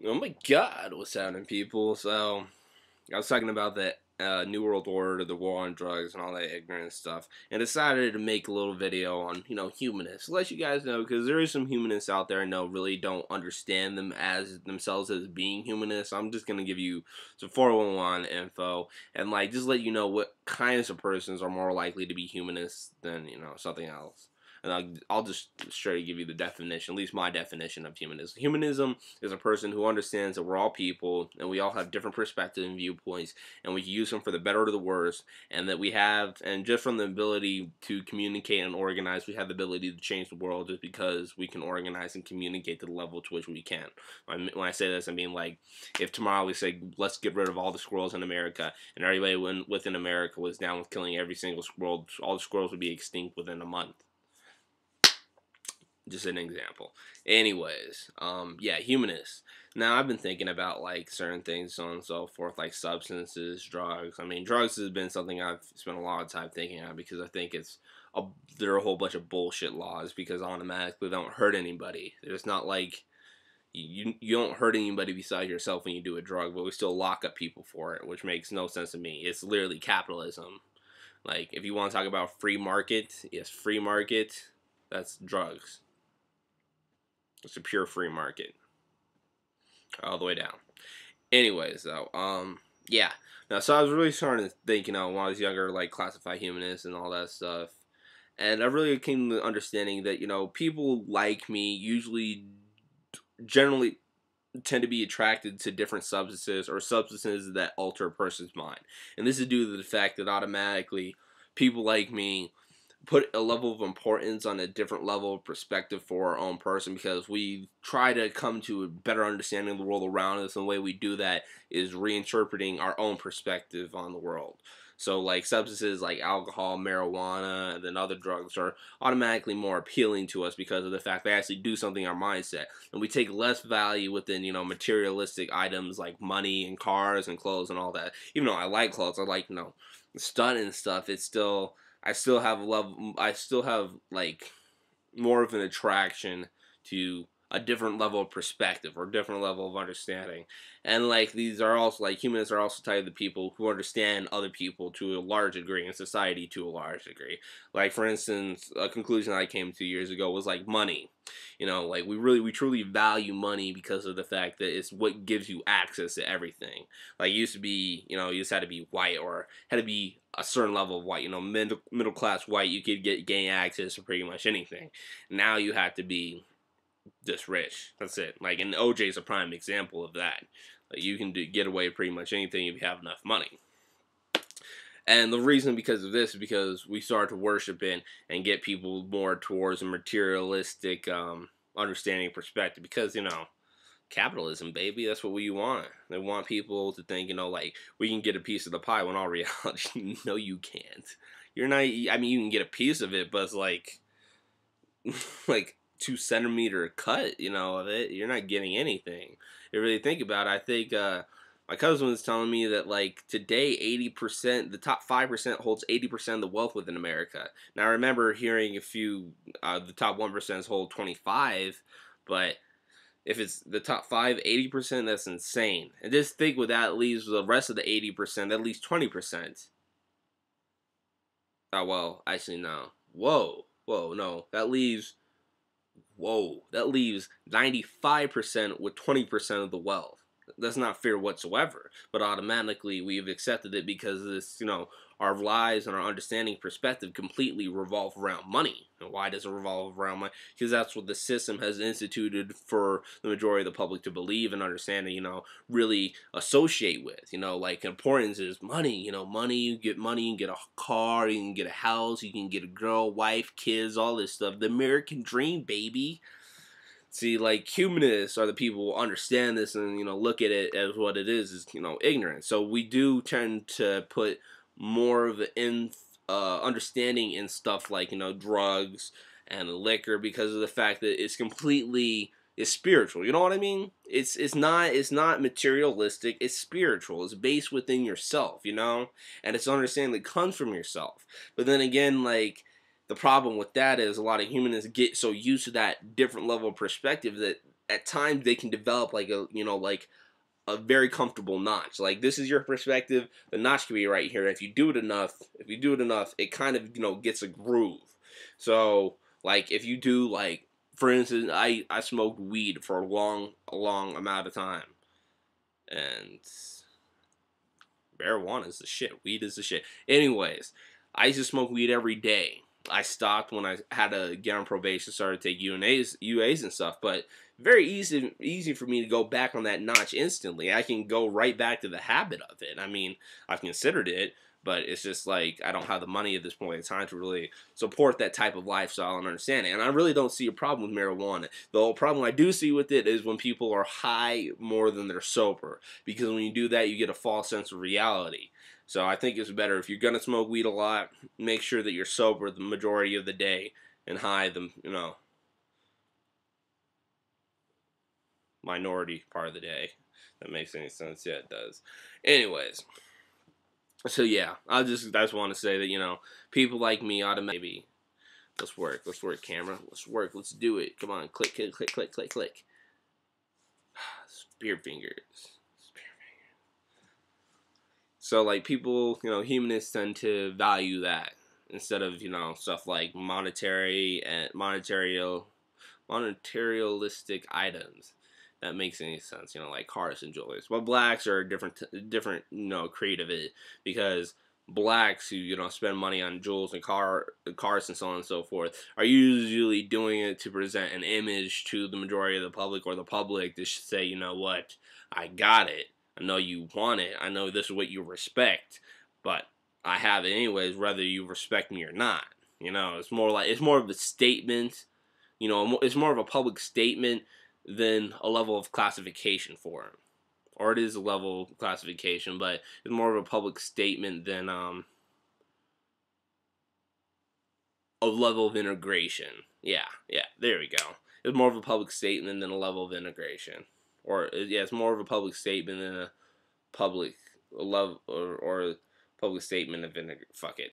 Oh my god, what's happening, people? So, I was talking about the New World Order, the war on drugs, and all that ignorant stuff, and decided to make a little video on, humanists. Let you guys know, because there is some humanists out there I know really don't understand them as themselves as being humanists. I'm just going to give you some 411 info, and, just let you know what kinds of persons are more likely to be humanists than, something else. And I'll just straight give you the definition, at least my definition of humanism. Humanism is a person who understands that we're all people and we all have different perspectives and viewpoints, and we can use them for the better or the worse, and that we have, and just from the ability to communicate and organize, we have the ability to change the world just because we can organize and communicate to the level to which we can. When I say this, I mean, like, if tomorrow we say, let's get rid of all the squirrels in America, and everybody within America was down with killing every single squirrel, all the squirrels would be extinct within a month. Just an example. Anyways, yeah, humanists. Now, I've been thinking about, certain things, so on and so forth, like substances, drugs. I mean, drugs has been something I've spent a lot of time thinking about because I think there are a whole bunch of bullshit laws because automatically they don't hurt anybody. It's not like you don't hurt anybody besides yourself when you do a drug, but we still lock up people for it, which makes no sense to me. It's literally capitalism. Like, if you want to talk about free market, yes, free market, that's drugs. It's a pure free market, all the way down. Anyways, though, yeah. Now, so I was really starting to think, when I was younger, classify humanists and all that stuff, and I really came to the understanding that people like me usually, generally, tend to be attracted to different substances or substances that alter a person's mind, and this is due to the fact that automatically people like me put a level of importance on a different level of perspective for our own person because we try to come to a better understanding of the world around us, and the way we do that is reinterpreting our own perspective on the world. So, substances like alcohol, marijuana, and then other drugs are automatically more appealing to us because of the fact they actually do something in our mindset. And we take less value within, materialistic items like money and cars and clothes and all that. Even though I like clothes, I like, stunt and stuff, it's still I still have more of an attraction to a different level of perspective or a different level of understanding. And these are also humanists are also tied to people who understand other people to a large degree and society to a large degree. Like, for instance, a conclusion I came to years ago was money. We truly value money because of the fact that it's what gives you access to everything. Like, it used to be, you just had to be white or had to be a certain level of white, middle class white, you could gain access to pretty much anything. Now you have to be just rich. That's it. And OJ is a prime example of that. You can get away with pretty much anything if you have enough money. And the reason because of this is because we start to worship it and get people more towards a materialistic understanding perspective. Because, capitalism, baby, that's what we want. They want people to think, we can get a piece of the pie, when all reality, no, you can't. You're not, I mean, you can get a piece of it, but it's like 2 centimeter cut, of it. You're not getting anything. If you really think about it, I think, my cousin was telling me that today 80%, the top 5% holds 80% of the wealth within America. Now, I remember hearing a few, the top 1% hold 25, but if it's the top 80%, that's insane. And just think what that leaves the rest of the 80%, that leaves 20%. Oh, well, actually, no. Whoa, no. That leaves 95% with 20% of the wealth. That's not fair whatsoever, but automatically we've accepted it because this, our lives and our understanding perspective completely revolve around money. And why does it revolve around money? Because that's what the system has instituted for the majority of the public to believe and understand and, really associate with. Importance is money. Money, you can get a car, you can get a house, you can get a girl, wife, kids, all this stuff. The American dream, baby. See, humanists are the people who understand this and, look at it as what it is, ignorance. So we do tend to put more of an understanding in stuff like, drugs and liquor because of the fact that it's spiritual. You know what I mean? It's not materialistic. It's spiritual. It's based within yourself, and it's understanding that comes from yourself. But then again, the problem with that is a lot of humanists get so used to that different level of perspective that at times they can develop like a like a very comfortable notch. Like this is your perspective, the notch can be right here. If you do it enough, it kind of gets a groove. So like if you do like for instance, I smoked weed for a long amount of time, and marijuana is the shit. Weed is the shit. Anyways, I used to smoke weed every day. I stopped when I had to get on probation, started to take UAs and stuff. But very easy for me to go back on that notch instantly. I can go right back to the habit of it. I mean, I've considered it, but it's just like I don't have the money at this point in time to really support that type of lifestyle and understanding. And I really don't see a problem with marijuana. The whole problem I do see with it is when people are high more than they're sober. Because when you do that, you get a false sense of reality. So I think it's better if you're gonna smoke weed a lot, make sure that you're sober the majority of the day and high the minority part of the day. That makes any sense? Yeah, it does. Anyways, so yeah, I just want to say that people like me ought to maybe let's work, camera, let's work, let's do it. Come on, click, click, click, click, click, click. Spear fingers. So like people, humanists tend to value that instead of stuff like monetary and monetarialistic items. That makes any sense, like cars and jewelry. But blacks are different, creative because blacks who spend money on jewels and cars and so on and so forth are usually doing it to present an image to the majority of the public, or the public to say, you know what, I got it. I know you want it. I know this is what you respect, but I have it anyways, whether you respect me or not. It's more of a statement. It's more of a public statement than a level of classification for him. Or it is a level of classification, but it's more of a public statement than a level of integration. Yeah, there we go. It's more of a public statement than a level of integration. Or yeah, it's more of a public statement than a public love or public statement of fuck it.